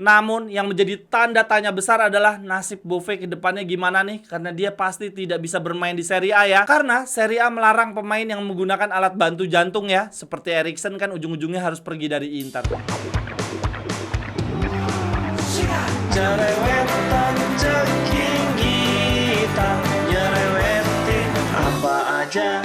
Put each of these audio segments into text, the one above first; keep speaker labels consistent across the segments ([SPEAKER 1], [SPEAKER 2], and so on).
[SPEAKER 1] Namun yang menjadi tanda tanya besar adalah nasib Bove ke depannya gimana nih, karena dia pasti tidak bisa bermain di Serie A ya. Karena Serie A melarang pemain yang menggunakan alat bantu jantung ya, seperti Eriksen kan ujung-ujungnya harus pergi dari Inter. Cerewetan ceking kita, nyerewetin apa aja.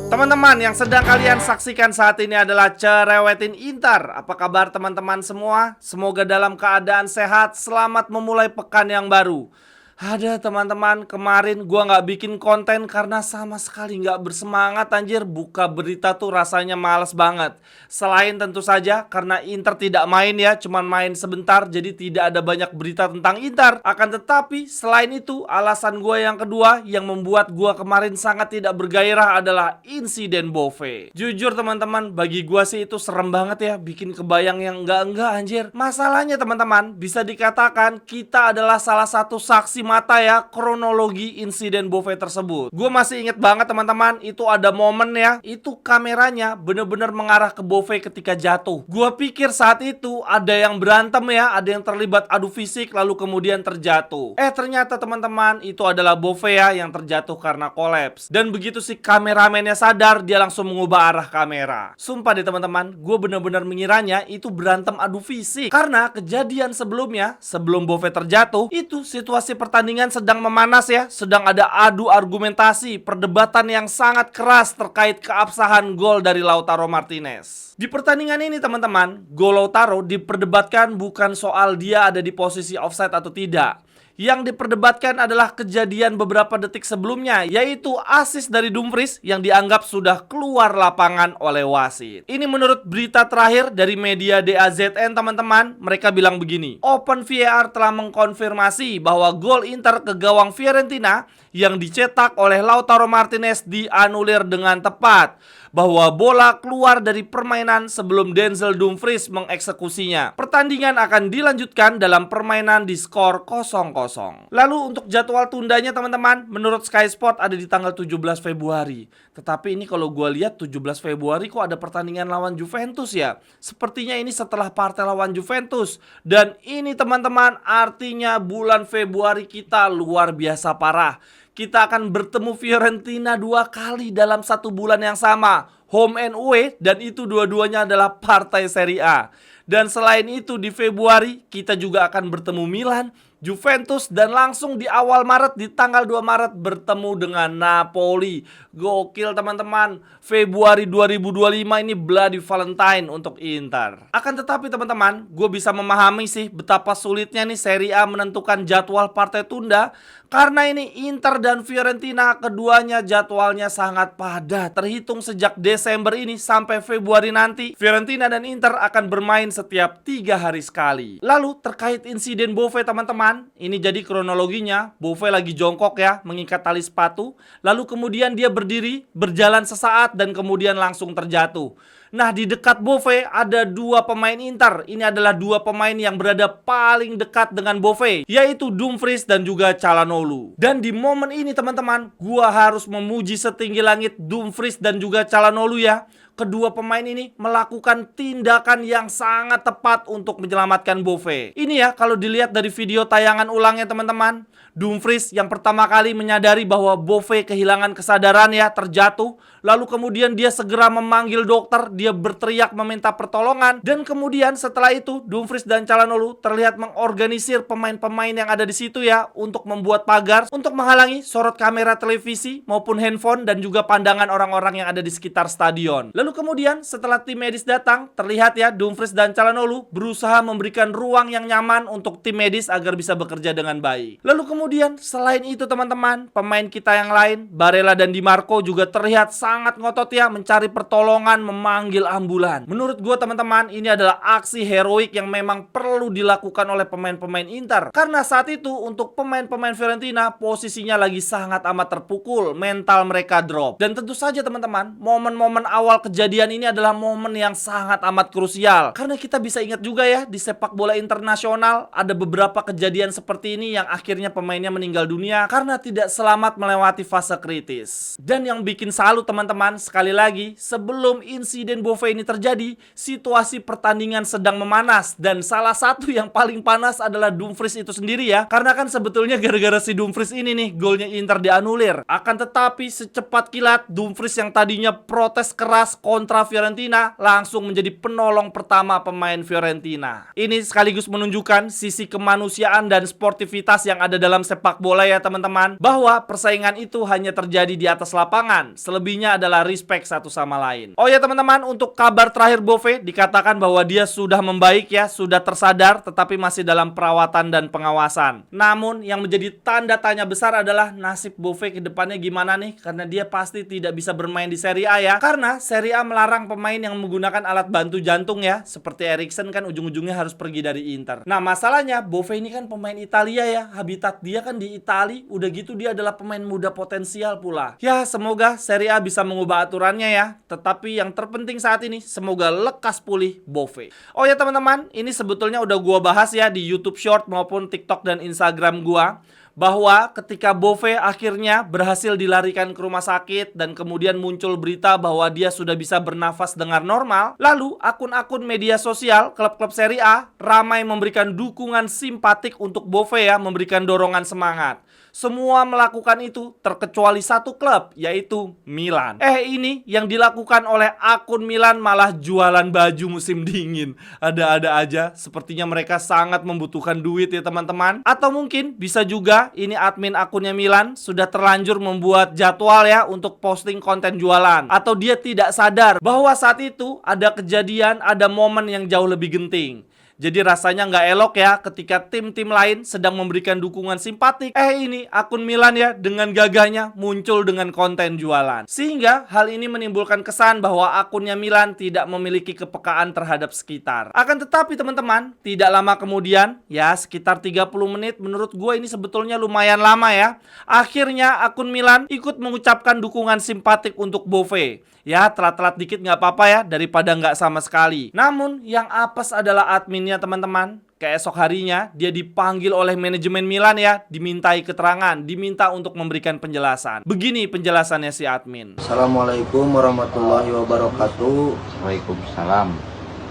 [SPEAKER 1] Teman-teman, yang sedang kalian saksikan saat ini adalah Cerewetin Inter. Apa kabar teman-teman semua? Semoga dalam keadaan sehat, selamat memulai pekan yang baru. Ada teman-teman, kemarin gua nggak bikin konten karena sama sekali nggak bersemangat anjir. Buka berita tuh rasanya males banget. Selain tentu saja karena Inter tidak main ya, cuman main sebentar, jadi tidak ada banyak berita tentang Inter. Akan tetapi selain itu, alasan gua yang kedua yang membuat gua kemarin sangat tidak bergairah adalah insiden Bove. Jujur teman-teman, bagi gua sih itu serem banget ya, bikin kebayang yang enggak anjir. Masalahnya teman-teman, bisa dikatakan kita adalah salah satu saksi mata ya kronologi insiden Bove tersebut. Gue masih inget banget teman-teman, itu ada momen ya, itu kameranya bener-bener mengarah ke Bove ketika jatuh. Gue pikir saat itu ada yang berantem ya, ada yang terlibat adu fisik lalu kemudian terjatuh. Ternyata teman-teman, itu adalah Bove ya yang terjatuh karena kolaps. Dan begitu si kameramennya sadar, dia langsung mengubah arah kamera. Sumpah deh teman-teman, gue bener-bener mengiranya itu berantem adu fisik. Karena kejadian sebelumnya, sebelum Bove terjatuh, itu situasi pertandingan sedang memanas ya, sedang ada adu argumentasi, perdebatan yang sangat keras terkait keabsahan gol dari Lautaro Martinez. Di pertandingan ini teman-teman, gol Lautaro diperdebatkan bukan soal dia ada di posisi offside atau tidak. Yang diperdebatkan adalah kejadian beberapa detik sebelumnya, yaitu assist dari Dumfries yang dianggap sudah keluar lapangan oleh wasit. Ini menurut berita terakhir dari media DAZN teman-teman, mereka bilang begini. Open VAR telah mengkonfirmasi bahwa gol Inter ke gawang Fiorentina yang dicetak oleh Lautaro Martinez dianulir dengan tepat. Bahwa bola keluar dari permainan sebelum Denzel Dumfries mengeksekusinya. Pertandingan akan dilanjutkan dalam permainan di skor 0-0. Lalu untuk jadwal tundanya teman-teman, menurut Sky Sport ada di tanggal 17 Februari. Tetapi ini kalau gue lihat 17 Februari kok ada pertandingan lawan Juventus ya. Sepertinya ini setelah partai lawan Juventus. Dan ini teman-teman artinya bulan Februari kita luar biasa parah. Kita akan bertemu Fiorentina 2 kali dalam 1 bulan yang sama, home and away, dan itu dua-duanya adalah partai Serie A. Dan selain itu di Februari kita juga akan bertemu Milan, Juventus, dan langsung di awal Maret, di tanggal 2 Maret bertemu dengan Napoli. Gokil teman-teman, Februari 2025 ini bloody Valentine untuk Inter. Akan tetapi teman-teman, gue bisa memahami sih betapa sulitnya nih Serie A menentukan jadwal partai tunda. Karena ini Inter dan Fiorentina keduanya jadwalnya sangat padat. Terhitung sejak Desember ini sampai Februari nanti, Fiorentina dan Inter akan bermain setiap 3 hari sekali. Lalu terkait insiden Bove teman-teman, ini jadi kronologinya. Bove lagi jongkok ya, mengikat tali sepatu. Lalu kemudian dia berdiri, berjalan sesaat dan kemudian langsung terjatuh. Nah, di dekat Bove ada 2 pemain Inter. Ini adalah 2 pemain yang berada paling dekat dengan Bove, yaitu Dumfries dan juga Calhanoglu. Dan di momen ini teman-teman, gua harus memuji setinggi langit Dumfries dan juga Calhanoglu ya. Kedua pemain ini melakukan tindakan yang sangat tepat untuk menyelamatkan Bove. Ini ya, kalau dilihat dari video tayangan ulangnya teman-teman, Dumfries yang pertama kali menyadari bahwa Bove kehilangan kesadaran ya, terjatuh. Lalu kemudian dia segera memanggil dokter, dia berteriak meminta pertolongan. Dan kemudian setelah itu Dumfries dan Calhanoglu terlihat mengorganisir pemain-pemain yang ada di situ ya, untuk membuat pagar, untuk menghalangi sorot kamera televisi maupun handphone dan juga pandangan orang-orang yang ada di sekitar stadion. Lalu kemudian setelah tim medis datang, terlihat ya Dumfries dan Calhanoglu berusaha memberikan ruang yang nyaman untuk tim medis agar bisa bekerja dengan baik. Lalu kemudian selain itu teman-teman, pemain kita yang lain, Barella dan Di Marco juga terlihat sangat ngotot ya mencari pertolongan, memanggil ambulan. Menurut gue teman-teman, ini adalah aksi heroik yang memang perlu dilakukan oleh pemain-pemain Inter. Karena saat itu untuk pemain-pemain Fiorentina posisinya lagi sangat amat terpukul, mental mereka drop. Dan tentu saja teman-teman, momen-momen awal kejadian ini adalah momen yang sangat amat krusial. Karena kita bisa ingat juga ya, di sepak bola internasional ada beberapa kejadian seperti ini yang akhirnya pemainnya meninggal dunia karena tidak selamat melewati fase kritis. Dan yang bikin salut teman-teman, teman-teman, sekali lagi, sebelum insiden Bove ini terjadi, situasi pertandingan sedang memanas. Dan salah satu yang paling panas adalah Dumfries itu sendiri ya. Karena kan sebetulnya gara-gara si Dumfries ini nih, golnya Inter dianulir. Akan tetapi secepat kilat, Dumfries yang tadinya protes keras kontra Fiorentina langsung menjadi penolong pertama pemain Fiorentina. Ini sekaligus menunjukkan sisi kemanusiaan dan sportivitas yang ada dalam sepak bola ya teman-teman. Bahwa persaingan itu hanya terjadi di atas lapangan. Selebihnya adalah respect satu sama lain. Oh ya teman-teman, untuk kabar terakhir Bove dikatakan bahwa dia sudah membaik ya, sudah tersadar, tetapi masih dalam perawatan dan pengawasan. Namun yang menjadi tanda tanya besar adalah nasib Bove ke depannya gimana nih, karena dia pasti tidak bisa bermain di Serie A ya. Karena Serie A melarang pemain yang menggunakan alat bantu jantung ya, seperti Eriksen kan ujung-ujungnya harus pergi dari Inter. Nah masalahnya Bove ini kan pemain Italia ya, habitat dia kan di Italia, udah gitu dia adalah pemain muda potensial pula. Ya semoga Serie A bisa mengubah aturannya ya. Tetapi yang terpenting saat ini, semoga lekas pulih Bove. Oh ya teman-teman, ini sebetulnya udah gua bahas ya di YouTube Short maupun TikTok dan Instagram gua, bahwa ketika Bove akhirnya berhasil dilarikan ke rumah sakit dan kemudian muncul berita bahwa dia sudah bisa bernafas dengan normal, lalu akun-akun media sosial klub-klub Serie A ramai memberikan dukungan simpatik untuk Bove ya, memberikan dorongan semangat. Semua melakukan itu terkecuali satu klub, yaitu Milan. Ini yang dilakukan oleh akun Milan malah jualan baju musim dingin. Ada-ada aja, sepertinya mereka sangat membutuhkan duit ya teman-teman. Atau mungkin bisa juga ini admin akunnya Milan sudah terlanjur membuat jadwal ya untuk posting konten jualan. Atau dia tidak sadar bahwa saat itu ada kejadian, ada momen yang jauh lebih genting. Jadi rasanya nggak elok ya ketika tim-tim lain sedang memberikan dukungan simpatik. Ini akun Milan ya dengan gagahnya muncul dengan konten jualan. Sehingga hal ini menimbulkan kesan bahwa akunnya Milan tidak memiliki kepekaan terhadap sekitar. Akan tetapi teman-teman, tidak lama kemudian, ya sekitar 30 menit menurut gue ini sebetulnya lumayan lama ya. Akhirnya akun Milan ikut mengucapkan dukungan simpatik untuk Bove. Ya telat-telat dikit nggak apa-apa ya, daripada nggak sama sekali. Namun yang apes adalah adminnya teman-teman. Keesok harinya dia dipanggil oleh manajemen Milan ya, dimintai keterangan, diminta untuk memberikan penjelasan. Begini penjelasannya si admin.
[SPEAKER 2] Assalamualaikum warahmatullahi wabarakatuh.
[SPEAKER 3] Waalaikumsalam.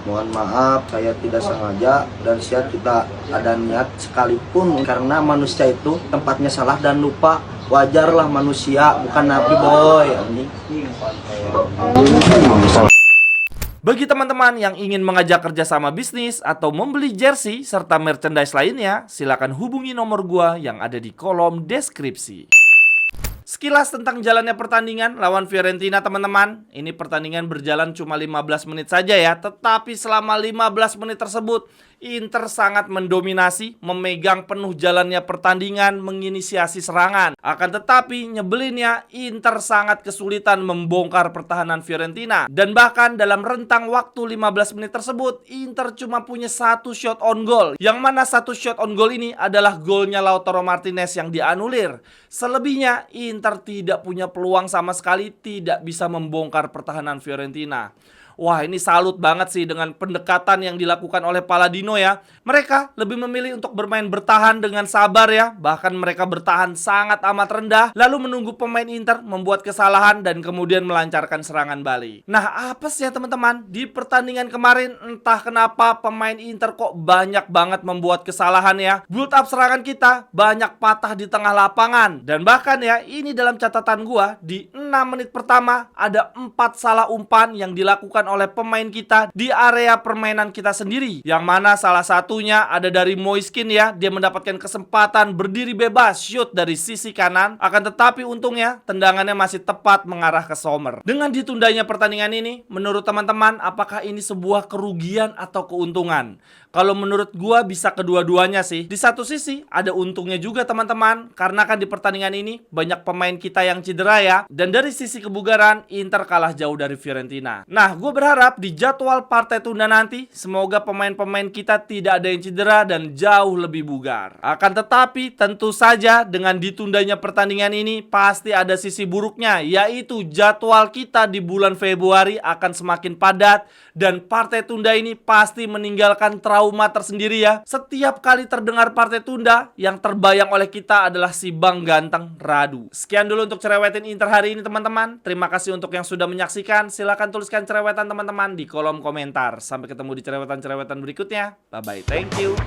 [SPEAKER 2] Mohon maaf saya tidak sengaja dan saya tidak ada niat sekalipun, karena manusia itu tempatnya salah dan lupa. Wajarlah manusia, bukan nabi boy.
[SPEAKER 1] Bagi teman-teman yang ingin mengajak kerjasama bisnis atau membeli jersey serta merchandise lainnya, silakan hubungi nomor gua yang ada di kolom deskripsi. Sekilas tentang jalannya pertandingan lawan Fiorentina teman-teman. Ini pertandingan berjalan cuma 15 menit saja ya. Tetapi selama 15 menit tersebut Inter sangat mendominasi, memegang penuh jalannya pertandingan, menginisiasi serangan. Akan tetapi nyebelinnya Inter sangat kesulitan membongkar pertahanan Fiorentina. Dan bahkan dalam rentang waktu 15 menit tersebut Inter cuma punya satu shot on goal. Yang mana satu shot on goal ini adalah golnya Lautaro Martinez yang dianulir. Selebihnya Inter tidak punya peluang sama sekali, tidak bisa membongkar pertahanan Fiorentina. Wah, ini salut banget sih dengan pendekatan yang dilakukan oleh Palladino ya. Mereka lebih memilih untuk bermain bertahan dengan sabar ya. Bahkan mereka bertahan sangat amat rendah, lalu menunggu pemain Inter membuat kesalahan dan kemudian melancarkan serangan balik. Nah, apes ya teman-teman, di pertandingan kemarin entah kenapa pemain Inter kok banyak banget membuat kesalahan ya. Build up serangan kita banyak patah di tengah lapangan. Dan bahkan ya, ini dalam catatan gua, di 6 menit pertama ada 4 salah umpan yang dilakukan oleh pemain kita di area permainan kita sendiri. Yang mana salah satunya ada dari Moiskin ya. Dia mendapatkan kesempatan berdiri bebas shoot dari sisi kanan. Akan tetapi untungnya tendangannya masih tepat mengarah ke Sommer. Dengan ditundanya pertandingan ini, menurut teman-teman apakah ini sebuah kerugian atau keuntungan? Kalau menurut gua bisa kedua-duanya sih. Di satu sisi ada untungnya juga teman-teman, karena kan di pertandingan ini banyak pemain kita yang cedera ya. Dan dari sisi kebugaran Inter kalah jauh dari Fiorentina. Nah, gue berharap di jadwal partai tunda nanti semoga pemain-pemain kita tidak ada yang cedera dan jauh lebih bugar. Akan tetapi tentu saja dengan ditundanya pertandingan ini pasti ada sisi buruknya, yaitu jadwal kita di bulan Februari akan semakin padat dan partai tunda ini pasti meninggalkan trauma tersendiri ya. Setiap kali terdengar partai tunda, yang terbayang oleh kita adalah si Bang Ganteng Radu. Sekian dulu untuk cerewetin Inter hari ini teman-teman. Terima kasih untuk yang sudah menyaksikan. Silahkan tuliskan cerewetan teman-teman di kolom komentar. Sampai ketemu di cerewetan-cerewetan berikutnya. Bye-bye, thank you.